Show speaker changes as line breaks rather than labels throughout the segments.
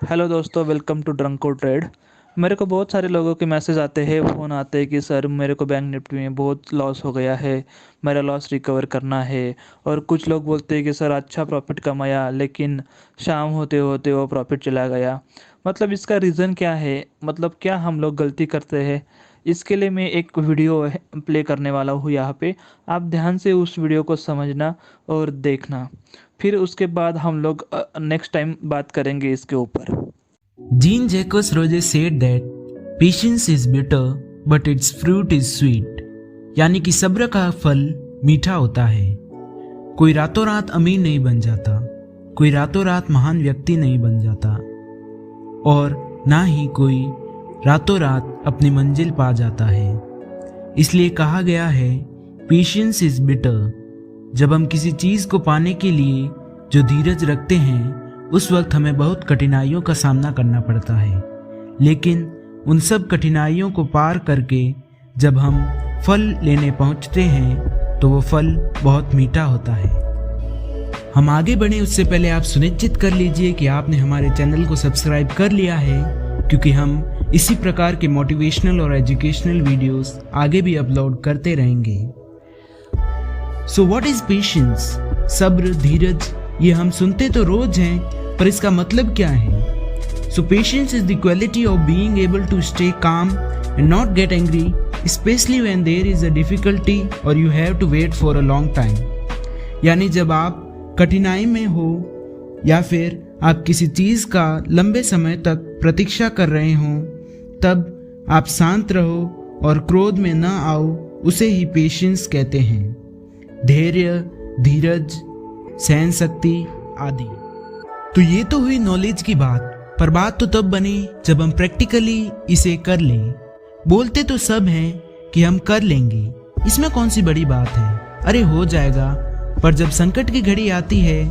Hello दोस्तों, welcome to ड्रंको trade. मेरे को बहुत सारे लोगों के मैसेज आते हैं, फ़ोन आते हैं कि सर मेरे को बैंक निफ्टी में बहुत लॉस हो गया है, मेरा लॉस रिकवर करना है। और कुछ लोग बोलते हैं कि सर अच्छा प्रॉफिट कमाया लेकिन शाम होते होते वो प्रॉफिट चला गया। मतलब इसका रीज़न क्या है, मतलब क्या हम लोग गलती करते हैं? इसके लिए मैं एक वीडियो प्ले करने वाला हूँ यहाँ पे। आप ध्यान से उस वीडियो को समझना और देखना, फिर उसके बाद हम लोग नेक्स्ट टाइम बात करेंगे इसके ऊपर।
Jean Jacques Roger said that patience is bitter but its fruit is sweet। यानी कि सब्र का फल मीठा होता है। कोई रातों रात अमीर नहीं बन जाता, कोई रातों रात महान व्यक्ति नहीं बन जाता, और ना ही कोई रातों रात अपनी मंजिल पा जाता है। इसलिए कहा गया है पेशेंस इज बिटर। जब हम किसी चीज़ को पाने के लिए जो धीरज रखते हैं उस वक्त हमें बहुत कठिनाइयों का सामना करना पड़ता है, लेकिन उन सब कठिनाइयों को पार करके जब हम फल लेने पहुंचते हैं तो वो फल बहुत मीठा होता है। हम आगे बढ़े उससे पहले आप सुनिश्चित कर लीजिए कि आपने हमारे चैनल को सब्सक्राइब कर लिया है, क्योंकि हम इसी प्रकार के मोटिवेशनल और एजुकेशनल वीडियोस आगे भी अपलोड करते रहेंगे। So what is patience? सब्र, धीरज, ये हम सुनते तो रोज हैं, पर इसका मतलब क्या है? So patience is the quality of being able to stay calm and not get angry, especially when there is a difficulty or you have to wait for a long time. यानी जब आप कठिनाई में हो या फिर आप किसी चीज़ का लंबे समय तक प्रतीक्षा कर रहे हो, तब आप शांत रहो और क्रोध में न आओ, उसे ही पेशेंस कहते हैं। धैर्य, धीरज, सहन शक्ति आदि। तो ये तो हुई नॉलेज की बात, पर बात तो तब बनी जब हम प्रैक्टिकली इसे कर लें। बोलते तो सब हैं कि हम कर लेंगे, इसमें कौन सी बड़ी बात है, अरे हो जाएगा। पर जब संकट की घड़ी आती है,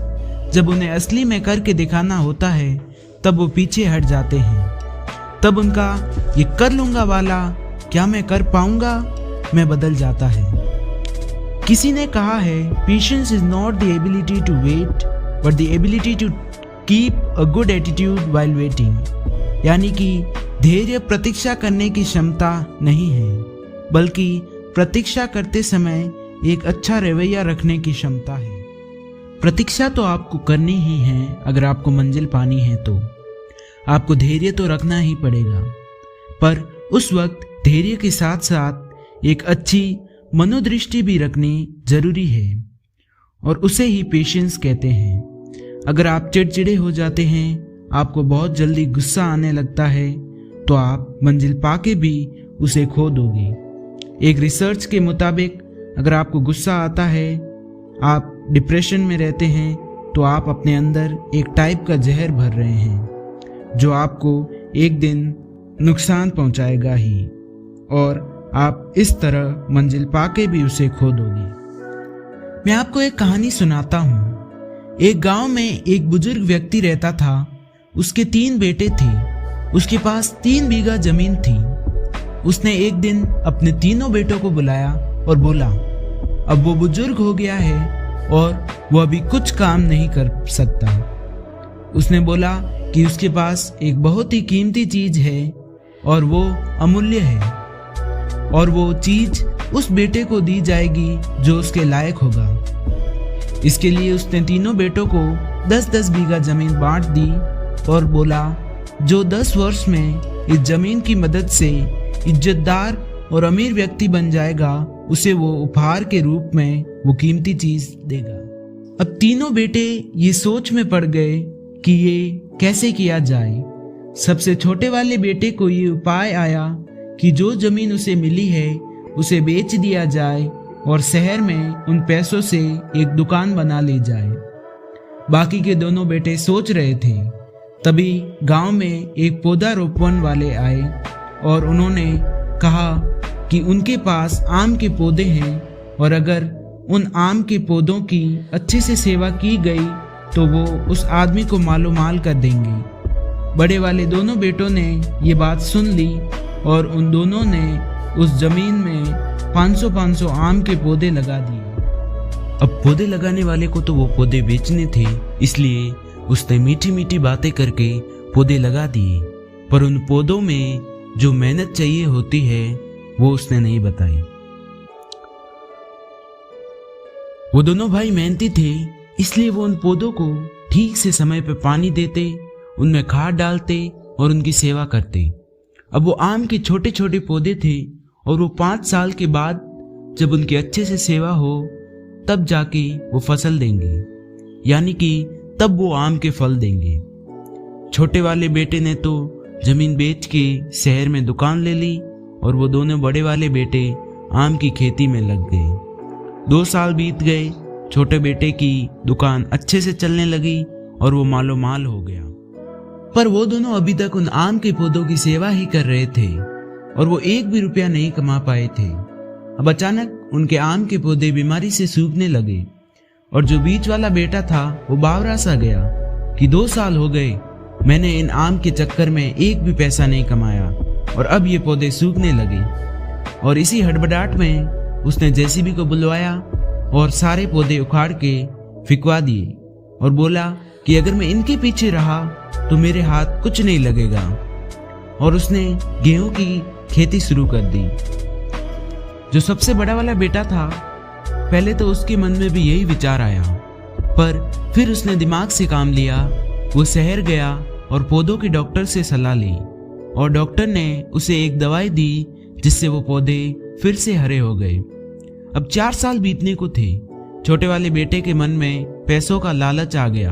जब उन्हें असली में करके दिखाना होता है, तब वो पीछे हट जाते हैं। तब उनका ये कर लूंगा वाला क्या मैं कर पाऊंगा में बदल जाता है। किसी ने कहा है patience is not the ability to wait but the ability to keep a good attitude while waiting. यानी कि धैर्य प्रतीक्षा करने की क्षमता नहीं है, बल्कि प्रतीक्षा करते समय एक अच्छा रवैया रखने की क्षमता है। प्रतीक्षा तो आपको करनी ही है, अगर आपको मंजिल पानी है तो आपको धैर्य तो रखना ही पड़ेगा। पर उस वक्त धैर्य के साथ साथ एक अच्छी मनोदृष्टि भी रखनी जरूरी है, और उसे ही पेशेंस कहते हैं। अगर आप चिड़चिड़े हो जाते हैं, आपको बहुत जल्दी गुस्सा आने लगता है, तो आप मंजिल पाके भी उसे खो दोगे। एक रिसर्च के मुताबिक अगर आपको गुस्सा आता है, आप डिप्रेशन में रहते हैं, तो आप अपने अंदर एक टाइप का जहर भर रहे हैं, जो आपको एक दिन नुकसान पहुंचाएगा ही, और आप इस तरह मंजिल पाके भी उसे खो दोगे। मैं आपको एक कहानी सुनाता हूँ। एक गांव में एक बुजुर्ग व्यक्ति रहता था। उसके 3 बेटे थे। उसके पास 3 बीघा जमीन थी। उसने एक दिन अपने तीनों बेटों को बुलाया और बोला, अब वो बुजुर्ग हो गया है और वो अभी कुछ काम नहीं कर सकता। उसने बोला कि उसके पास एक बहुत ही कीमती चीज है और वो अमूल्य है, और वो चीज उस बेटे को दी जाएगी जो उसके लायक होगा। इसके लिए उसने तीनों बेटों को 10-10 बीघा जमीन बांट दी और बोला, जो 10 वर्ष में इस जमीन की मदद से इज्जतदार और अमीर व्यक्ति बन जाएगा, उसे वो उपहार के रूप में वो कीमती चीज देगा। अब तीनों बेटे ये सोच में पड़ गए कि ये कैसे किया जाए। सबसे छोटे वाले बेटे को ये उपाय आया कि जो जमीन उसे मिली है उसे बेच दिया जाए और शहर में उन पैसों से एक दुकान बना ली जाए। बाकी के दोनों बेटे सोच रहे थे। तभी गांव में एक पौधा रोपण वाले आए और उन्होंने कहा कि उनके पास आम के पौधे हैं, और अगर उन आम के पौधों की अच्छे से सेवा की गई तो वो उस आदमी को मालो माल कर देंगे। बड़े वाले दोनों बेटों ने ये बात सुन ली और उन दोनों ने उस जमीन में 500-500 आम के पौधे लगा दिए। अब पौधे लगाने वाले को तो वो पौधे बेचने थे, इसलिए उसने मीठी मीठी बातें करके पौधे लगा दिए, पर उन पौधों में जो मेहनत चाहिए होती है वो उसने नहीं बताई। वो दोनों भाई मेहनती थे, इसलिए वो उन पौधों को ठीक से समय पर पानी देते, उनमें खाद डालते और उनकी सेवा करते। अब वो आम के छोटे छोटे पौधे थे और वो 5 साल के बाद जब उनकी अच्छे से सेवा हो तब जाके वो फसल देंगे, यानी कि तब वो आम के फल देंगे। छोटे वाले बेटे ने तो जमीन बेच के शहर में दुकान ले ली और वो दोनों बड़े वाले बेटे आम की खेती में लग गए। 2 साल बीत गए, छोटे बेटे की दुकान अच्छे से चलने लगी और वो मालो माल हो गया। पर वो दोनों अभी तक उन आम के पौधों की सेवा ही कर रहे थे और वो 1 भी रुपया नहीं कमा पाए थे। अब अचानक उनके आम के पौधे बीमारी से सूखने लगे और जो बीच वाला बेटा था वो बावरा सा गया कि 2 साल हो गए, मैंने इन आम के चक्कर में 1 भी पैसा नहीं कमाया और अब ये पौधे सूखने लगे। और इसी हड़बड़ाहट में उसने जेसीबी को बुलवाया और सारे पौधे उखाड़ के फिकवा दिए और बोला कि अगर मैं इनके पीछे रहा तो मेरे हाथ कुछ नहीं लगेगा। और उसने गेहूं की खेती शुरू कर दी। जो सबसे बड़ा वाला बेटा था, पहले तो उसके मन में भी यही विचार आया, पर फिर उसने दिमाग से काम लिया। वो शहर गया और पौधों के डॉक्टर से सलाह ली और डॉक्टर ने उसे एक दवाई दी जिससे वो पौधे फिर से हरे हो गए। अब 4 साल बीतने को थे। छोटे वाले बेटे के मन में पैसों का लालच आ गया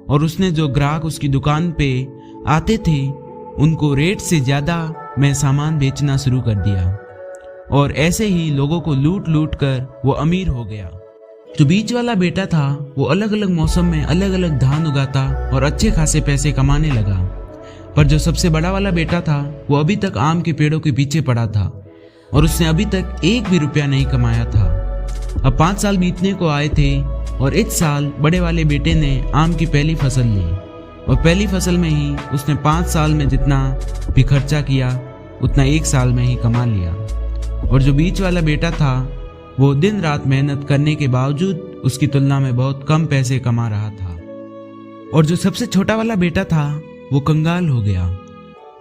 और उसने जो ग्राहक उसकी दुकान पे आते थे उनको रेट से ज़्यादा में सामान बेचना शुरू कर दिया और ऐसे ही लोगों को लूट लूट कर वो अमीर हो गया। जो बीच वाला बेटा था वो अलग अलग मौसम में अलग अलग धान उगाता और अच्छे खासे पैसे कमाने लगा। पर जो सबसे बड़ा वाला बेटा था वो अभी तक आम के पेड़ों के पीछे पड़ा था और उसने अभी तक 1 भी रुपया नहीं कमाया था। अब 5 साल बीतने को आए थे और इस साल बड़े वाले बेटे ने आम की पहली फसल ली और पहली फसल में ही उसने 5 साल में जितना भी खर्चा किया उतना 1 साल में ही कमा लिया। और जो बीच वाला बेटा था वो दिन रात मेहनत करने के बावजूद उसकी तुलना में बहुत कम पैसे कमा रहा था। और जो सबसे छोटा वाला बेटा था वो कंगाल हो गया।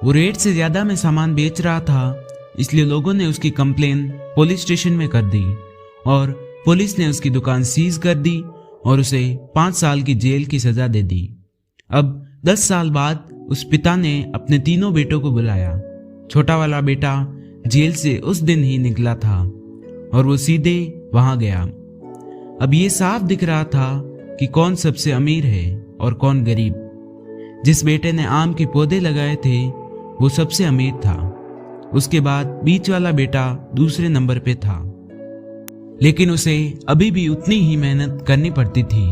वो रेट से ज़्यादा में सामान बेच रहा था, इसलिए लोगों ने उसकी कंप्लेन पुलिस स्टेशन में कर दी और पुलिस ने उसकी दुकान सीज कर दी और उसे 5 साल की जेल की सज़ा दे दी। अब 10 साल बाद उस पिता ने अपने तीनों बेटों को बुलाया। छोटा वाला बेटा जेल से उस दिन ही निकला था और वो सीधे वहां गया। अब ये साफ दिख रहा था कि कौन सबसे अमीर है और कौन गरीब। जिस बेटे ने आम के पौधे लगाए थे वो सबसे अमीर था। उसके बाद बीच वाला बेटा दूसरे नंबर पे था, लेकिन उसे अभी भी उतनी ही मेहनत करनी पड़ती थी।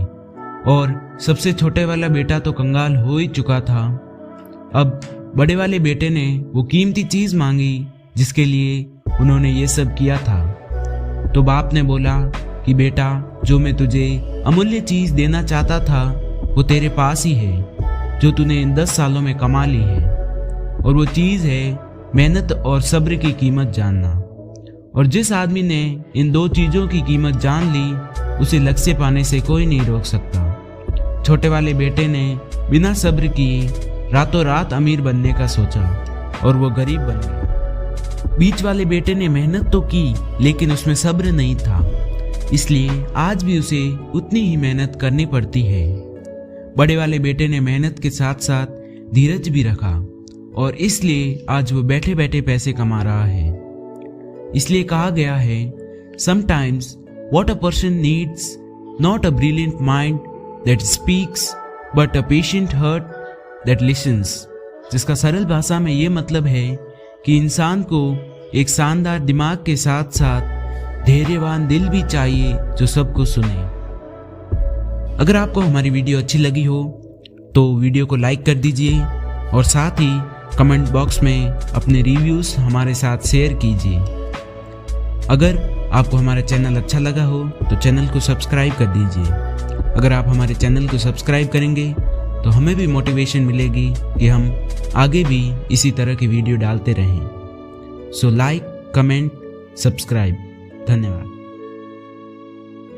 और सबसे छोटे वाला बेटा तो कंगाल हो ही चुका था। अब बड़े वाले बेटे ने वो कीमती चीज मांगी जिसके लिए उन्होंने ये सब किया था। तो बाप ने बोला कि बेटा, जो मैं तुझे अमूल्य चीज देना चाहता था वो तेरे पास ही है, जो तूने इन 10 सालों में कमा ली है। और वो चीज है मेहनत और सब्र की कीमत जानना। और जिस आदमी ने इन 2 चीजों की कीमत जान ली उसे लक्ष्य पाने से कोई नहीं रोक सकता। छोटे वाले बेटे ने बिना सब्र किए रातों रात अमीर बनने का सोचा और वो गरीब बन गया। बीच वाले बेटे ने मेहनत तो की लेकिन उसमें सब्र नहीं था, इसलिए आज भी उसे उतनी ही मेहनत करनी पड़ती है। बड़े वाले बेटे ने मेहनत के साथ साथ धीरज भी रखा और इसलिए आज वो बैठे बैठे पैसे कमा रहा है। इसलिए कहा गया है, sometimes what a person needs not a brilliant mind that speaks but a patient heart that listens. जिसका सरल भाषा में ये मतलब है कि इंसान को एक शानदार दिमाग के साथ साथ धैर्यवान दिल भी चाहिए जो सबको सुने। अगर आपको हमारी वीडियो अच्छी लगी हो तो वीडियो को लाइक कर दीजिए और साथ ही कमेंट बॉक्स में अपने रिव्यूज़ हमारे साथ शेयर कीजिए। अगर आपको हमारा चैनल अच्छा लगा हो तो चैनल को सब्सक्राइब कर दीजिए। अगर आप हमारे चैनल को सब्सक्राइब करेंगे तो हमें भी मोटिवेशन मिलेगी कि हम आगे भी इसी तरह की वीडियो डालते रहें। So like, comment, subscribe. धन्यवाद।